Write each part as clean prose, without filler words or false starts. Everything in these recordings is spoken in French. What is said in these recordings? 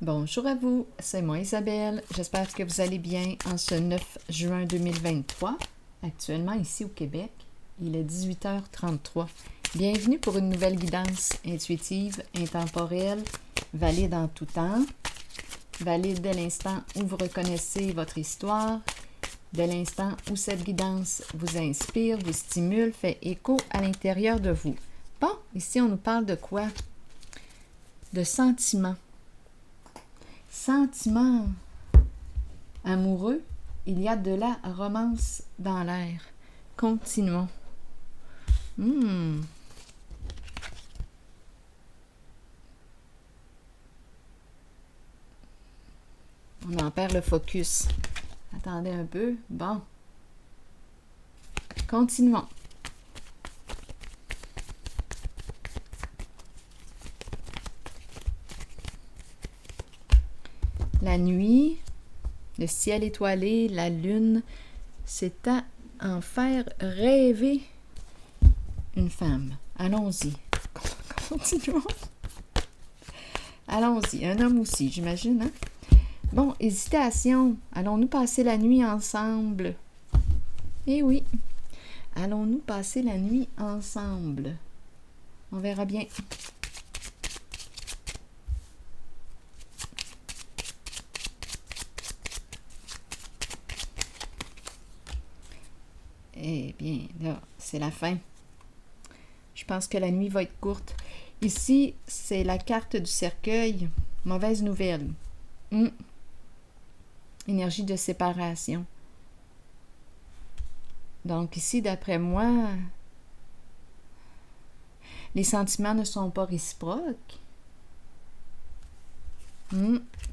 Bonjour à vous, c'est moi Isabelle. J'espère que vous allez bien en ce 9 juin 2023. Actuellement ici au Québec, il est 18h33. Bienvenue pour une nouvelle guidance intuitive, intemporelle, valide en tout temps, valide dès l'instant où vous reconnaissez votre histoire, dès l'instant où cette guidance vous inspire, vous stimule, fait écho à l'intérieur de vous. Bon, ici on nous parle de quoi? De sentiments. Sentiments amoureux, il y a de la romance dans l'air. Continuons. On en perd le focus. Attendez un peu. Bon. Continuons. La nuit, le ciel étoilé, la lune, c'est à en faire rêver une femme. Allons-y. Continuons. Allons-y. Un homme aussi, j'imagine, hein? Bon, hésitation. Allons-nous passer la nuit ensemble? Eh oui. Allons-nous passer la nuit ensemble? On verra bien. Eh bien, là, c'est la fin. Je pense que la nuit va être courte. Ici, c'est la carte du cercueil. Mauvaise nouvelle. Énergie de séparation. Donc ici, d'après moi, les sentiments ne sont pas réciproques.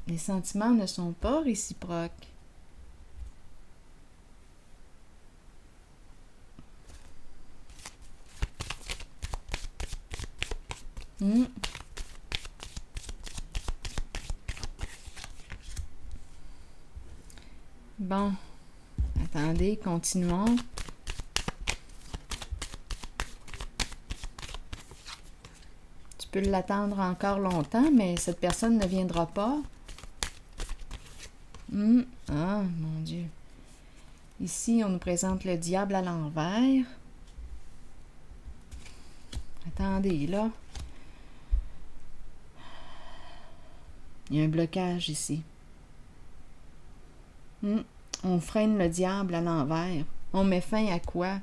Les sentiments ne sont pas réciproques. Bon, attendez, continuons. Tu peux l'attendre encore longtemps, mais cette personne ne viendra pas. Ah, mon Dieu. Ici, on nous présente le diable à l'envers. Attendez, là. Il y a un blocage ici. On freine le diable à l'envers. On met fin à quoi?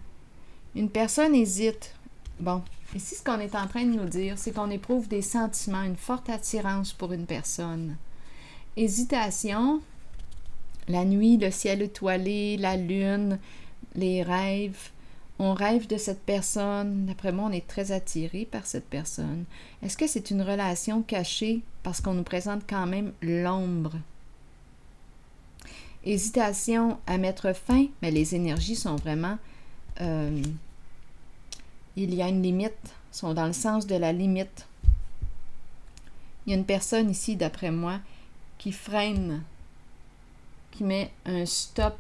Une personne hésite. Bon, ici, ce qu'on est en train de nous dire, c'est qu'on éprouve des sentiments, une forte attirance pour une personne. Hésitation, la nuit, le ciel étoilé, la lune, les rêves. On rêve de cette personne. D'après moi, on est très attiré par cette personne. Est-ce que c'est une relation cachée parce qu'on nous présente quand même l'ombre? Hésitation à mettre fin, mais les énergies sont vraiment... il y a une limite, sont dans le sens de la limite. Il y a une personne ici, d'après moi, qui freine, qui met un stop.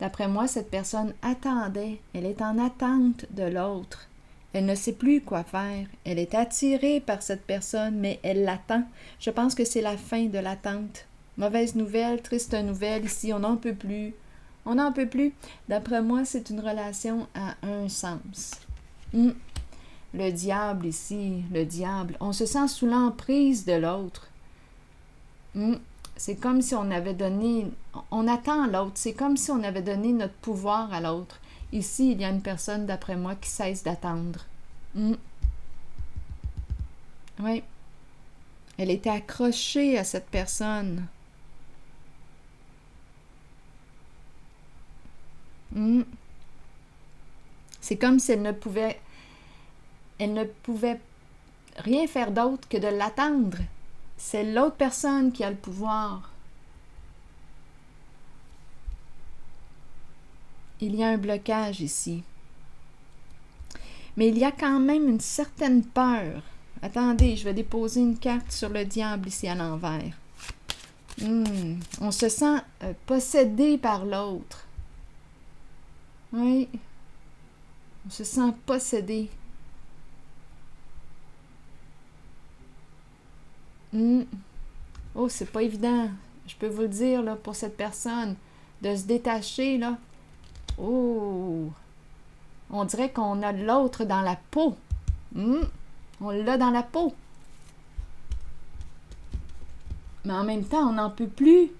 D'après moi, cette personne attendait, elle est en attente de l'autre. Elle ne sait plus quoi faire. Elle est attirée par cette personne, mais elle l'attend. Je pense que c'est la fin de l'attente. Mauvaise nouvelle, triste nouvelle, ici, on n'en peut plus. On n'en peut plus. D'après moi, c'est une relation à un sens. Le diable ici, le diable. On se sent sous l'emprise de l'autre. C'est comme si on avait donné... On attend l'autre. C'est comme si on avait donné notre pouvoir à l'autre. Ici, il y a une personne, d'après moi, qui cesse d'attendre. Oui. Elle était accrochée à cette personne. C'est comme si elle ne pouvait rien faire d'autre que de l'attendre. C'est l'autre personne qui a le pouvoir. Il y a un blocage ici. Mais il y a quand même une certaine peur. Attendez, je vais déposer une carte sur le diable ici à l'envers. On se sent possédé par l'autre. Oui. On se sent possédé. Oh, c'est pas évident. Je peux vous le dire, là, pour cette personne, de se détacher, là. Oh! On dirait qu'on a l'autre dans la peau. On l'a dans la peau. Mais en même temps, on n'en peut plus.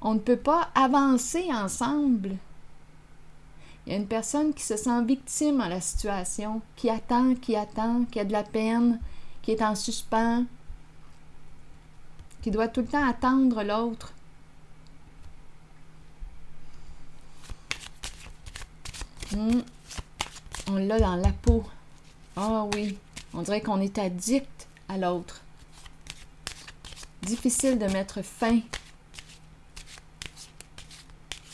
On ne peut pas avancer ensemble. Il y a une personne qui se sent victime à la situation, qui attend, qui a de la peine, qui est en suspens, qui doit tout le temps attendre l'autre. On l'a dans la peau. Ah oui, on dirait qu'on est addict à l'autre. Difficile de mettre fin.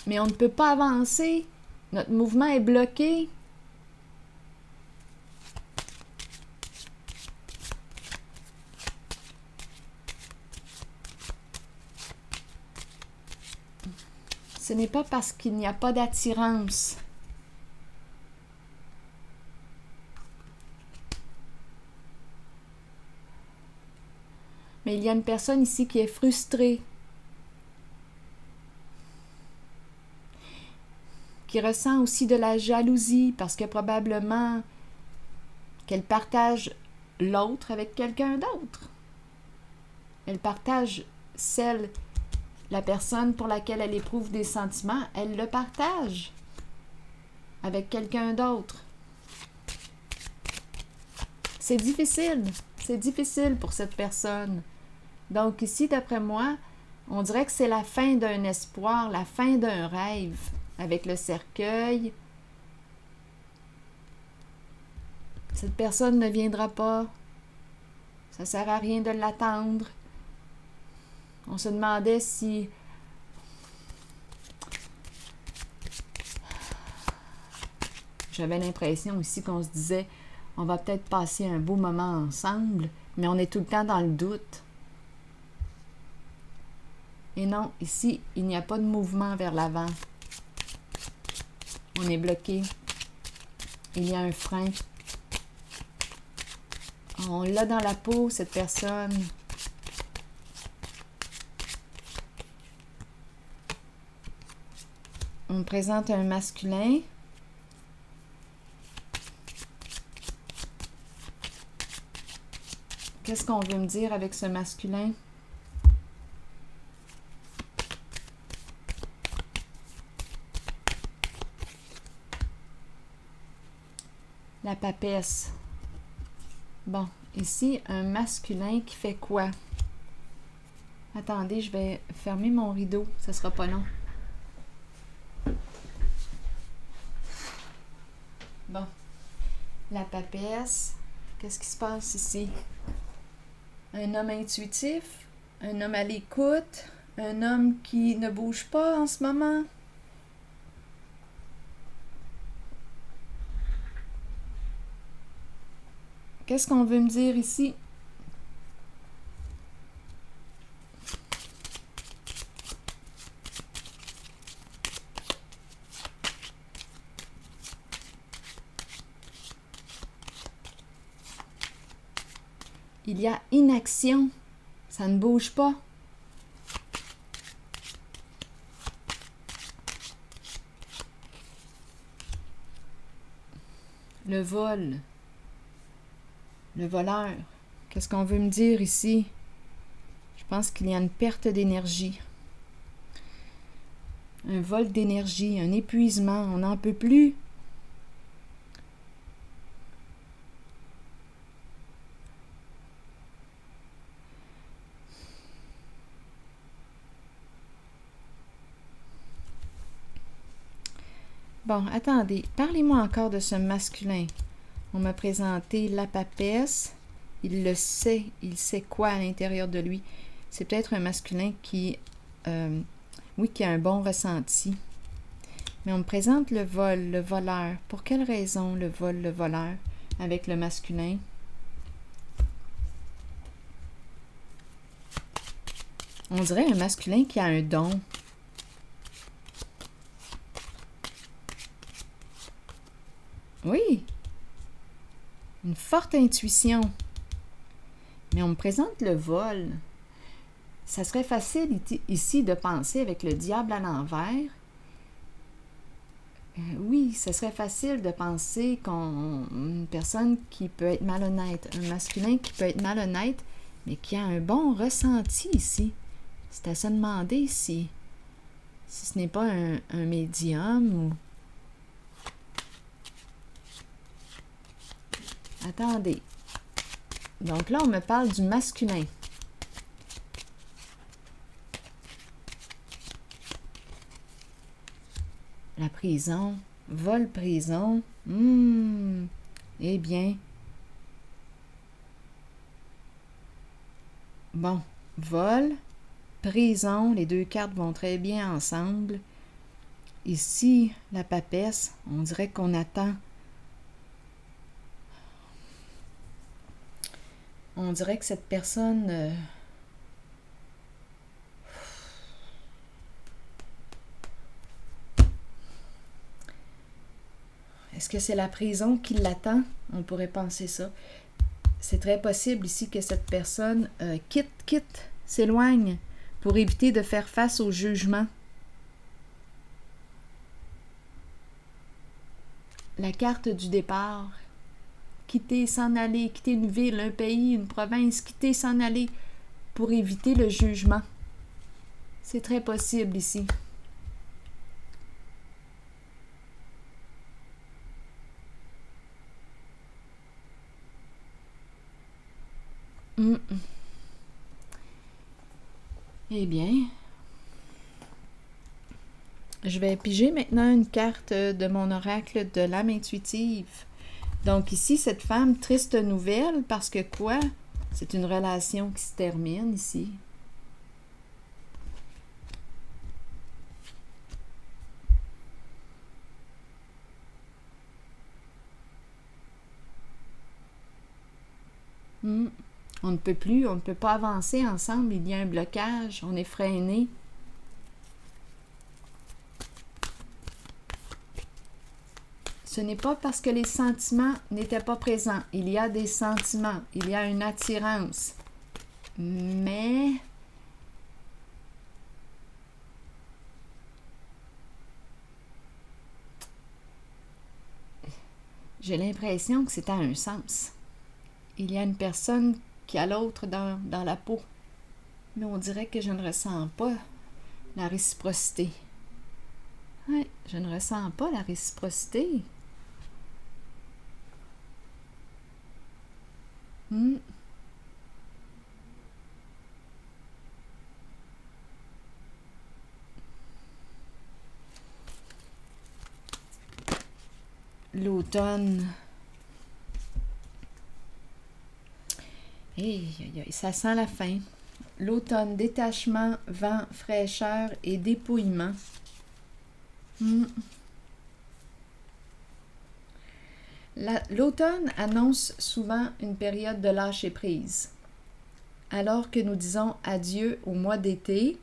Mais on ne peut pas avancer. Notre mouvement est bloqué. Ce n'est pas parce qu'il n'y a pas d'attirance. Mais il y a une personne ici qui est frustrée, qui ressent aussi de la jalousie parce que probablement qu'elle partage l'autre avec quelqu'un d'autre. Elle partage la personne pour laquelle elle éprouve des sentiments, elle le partage avec quelqu'un d'autre. C'est difficile pour cette personne. Donc ici, d'après moi, on dirait que c'est la fin d'un espoir, la fin d'un rêve, avec le cercueil. Cette personne ne viendra pas. Ça ne sert à rien de l'attendre. On se demandait si... J'avais l'impression ici qu'on se disait, on va peut-être passer un beau moment ensemble, mais on est tout le temps dans le doute. Et non, ici, il n'y a pas de mouvement vers l'avant. On est bloqué. Il y a un frein. On l'a dans la peau, cette personne. On me présente un masculin. Qu'est-ce qu'on veut me dire avec ce masculin? La papesse. Bon, ici, un masculin qui fait quoi? Attendez, je vais fermer mon rideau. Ça sera pas long. Bon. La papesse. Qu'est-ce qui se passe ici? Un homme intuitif, un homme à l'écoute, un homme qui ne bouge pas en ce moment. Qu'est-ce qu'on veut me dire ici? Il y a inaction. Ça ne bouge pas. Le vol. Le voleur. Qu'est-ce qu'on veut me dire ici? Je pense qu'il y a une perte d'énergie. Un vol d'énergie, un épuisement. On n'en peut plus. Bon, attendez. Parlez-moi encore de ce masculin. On m'a présenté la papesse. Il le sait. Il sait quoi à l'intérieur de lui. C'est peut-être un masculin qui a un bon ressenti. Mais on me présente le vol, le voleur. Pour quelle raison le vol, le voleur avec le masculin? On dirait un masculin qui a un don. Oui. Une forte intuition. Mais on me présente le vol. Ça serait facile ici de penser avec le diable à l'envers. Oui, ce serait facile de penser qu'une personne qui peut être malhonnête, un masculin qui peut être malhonnête, mais qui a un bon ressenti ici. C'est à se demander si ce n'est pas un médium ou... Attendez. Donc là, on me parle du masculin. La prison, vol prison. Eh bien. Bon, vol, prison, les deux cartes vont très bien ensemble. Ici, la papesse, on dirait qu'on attend. On dirait que cette personne... Est-ce que c'est la prison qui l'attend? On pourrait penser ça. C'est très possible ici que cette personne s'éloigne pour éviter de faire face au jugement. La carte du départ. Quitter, s'en aller, quitter une ville, un pays, une province, quitter, s'en aller pour éviter le jugement. C'est très possible ici. Eh bien, je vais piger maintenant une carte de mon oracle de l'âme intuitive. Donc ici, cette femme, triste nouvelle, parce que quoi? C'est une relation qui se termine ici. On ne peut plus, on ne peut pas avancer ensemble, il y a un blocage, on est freiné. Ce n'est pas parce que les sentiments n'étaient pas présents. Il y a des sentiments, il y a une attirance. Mais j'ai l'impression que c'est à un sens. Il y a une personne qui a l'autre dans la peau. Mais on dirait que je ne ressens pas la réciprocité. Oui, je ne ressens pas la réciprocité. L'automne. Ça sent la fin. L'automne, détachement, vent, fraîcheur et dépouillement. L'automne annonce souvent une période de lâcher-prise. Alors que nous disons adieu au mois d'été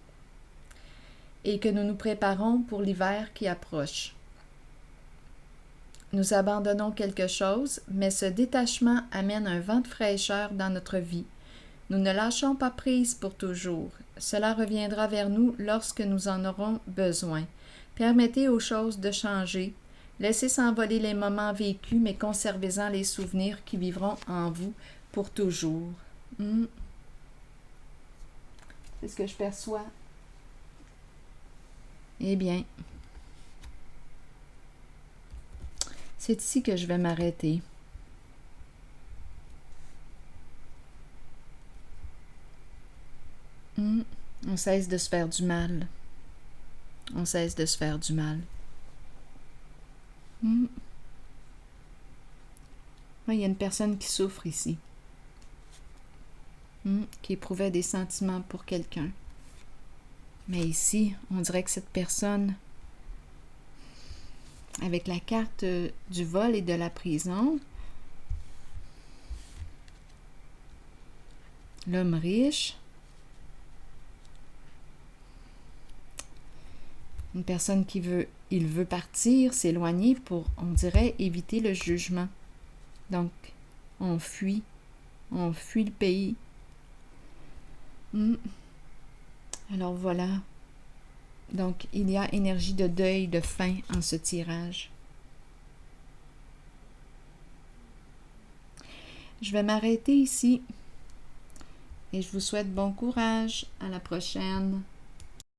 et que nous nous préparons pour l'hiver qui approche. Nous abandonnons quelque chose, mais ce détachement amène un vent de fraîcheur dans notre vie. Nous ne lâchons pas prise pour toujours. Cela reviendra vers nous lorsque nous en aurons besoin. Permettez aux choses de changer. Laissez s'envoler les moments vécus, mais conservez-en les souvenirs qui vivront en vous pour toujours. C'est ce que je perçois. Eh bien, c'est ici que je vais m'arrêter. On cesse de se faire du mal. On cesse de se faire du mal. Il y a une personne qui souffre ici. Qui éprouvait des sentiments pour quelqu'un. Mais ici, on dirait que cette personne, avec la carte du vol et de la prison, l'homme riche, une personne il veut partir, s'éloigner pour, on dirait, éviter le jugement. Donc, on fuit le pays, Hmm. Alors voilà. Donc, il y a énergie de deuil, de fin en ce tirage. Je vais m'arrêter ici et je vous souhaite bon courage. À la prochaine.